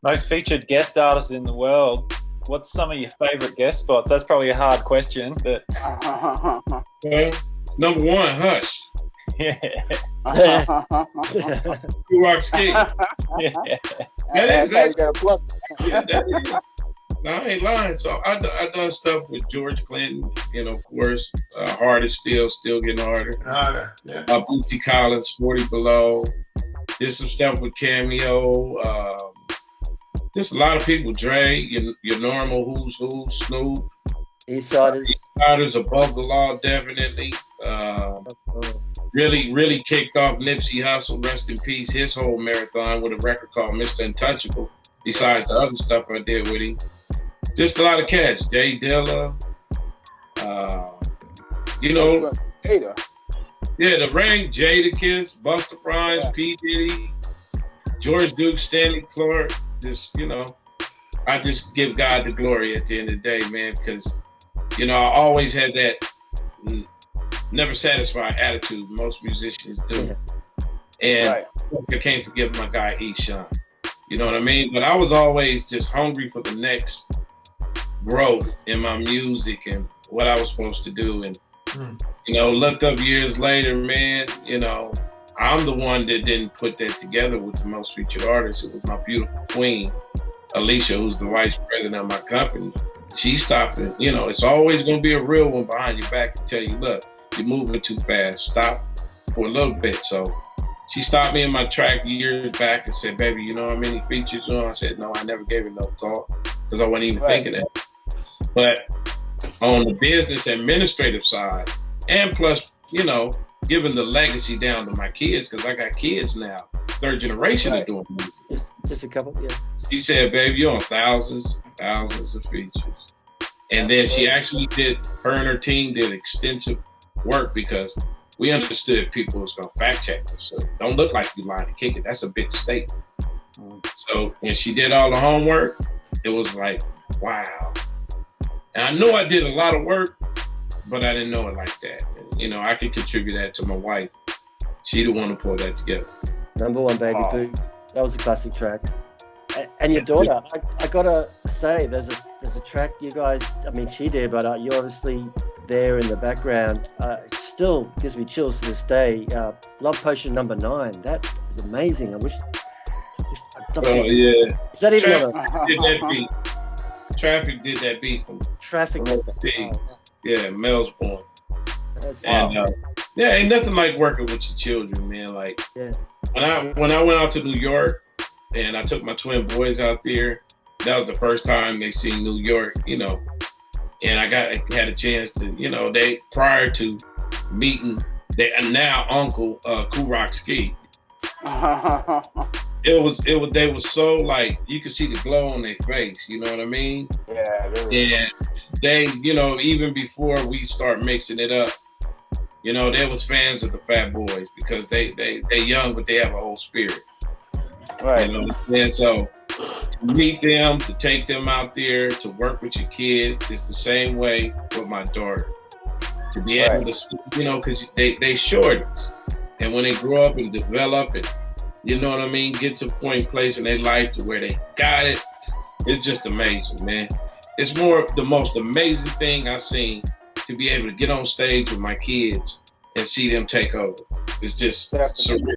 Most featured guest artist in the world. What's some of your favourite guest spots? That's probably a hard question, but Well, number one, Hush. yeah, Kool Ski. yeah. That is That's how you gotta plug. Yeah, that is. No, I ain't lying. So I done stuff with George Clinton, of course. Hard is still getting harder. Yeah. Bootsy Collins, 40 Below. Did some stuff with Cameo. Just a lot of people. Dre, your normal Who's Who, Snoop. Eastsiders. Eastsiders, Above the Law, definitely. Really kicked off Nipsey Hussle, rest in peace, his whole marathon with a record called Mr. Untouchable, besides the other stuff I did with him. Just a lot of cats. Jay Dilla. Hater. Yeah, the Ring, Jadakiss, Busta Rhymes, P. Diddy, George Duke, Stanley Clark. Just, I just give God the glory at the end of the day, man, because, I always had that never satisfied attitude most musicians do. And I can't forgive my guy, Eshawn. You know what I mean? But I was always just hungry for the next growth in my music and what I was supposed to do. And, looked up years later, man, I'm the one that didn't put that together with the most featured artist. It was my beautiful queen, Alicia, who's the vice president of my company. She stopped it. It's always going to be a real one behind your back to tell you, look, you're moving too fast. Stop for a little bit. So she stopped me in my track years back and said, baby, you know how many features you're on? I said, no, I never gave it no thought because I wasn't even thinking that. But on the business administrative side, and plus, giving the legacy down to my kids, because I got kids now, third generation of doing music. Just a couple, yeah. She said, baby, you're on thousands of features. And then she actually her and her team did extensive work because we understood people was going to fact check us. So don't look like you lying to kick it. That's a big statement. So when she did all the homework, it was like, wow. And I know I did a lot of work, but I didn't know it like that. And, I could contribute that to my wife. She the one who pulled that together. Number one, Baby Boo. That was a classic track. And your daughter, I gotta say, there's a track you guys, she did, but you're obviously there in the background. It still gives me chills to this day. Love Potion number 9. That is amazing. Oh, yeah. Is that even Did that beat. Traffic did that beat. Traffic? Yeah, Mel's born. And ain't nothing like working with your children, man. Like when I went out to New York and I took my twin boys out there, that was the first time they seen New York, and I had a chance to, they prior to meeting their now uncle Kool Ski. They was so like you could see the glow on their face, you know what I mean? Yeah. And they, even before we start mixing it up, they was fans of the Fat Boys because they young, but they have a whole spirit. Right. And so to meet them, to take them out there, to work with your kids, it's the same way with my daughter. To be able to, because they shorties. And when they grow up and develop and, get to a point in place in their life to where they got it, it's just amazing, man. It's the most amazing thing I've seen to be able to get on stage with my kids and see them take over. It's just surreal.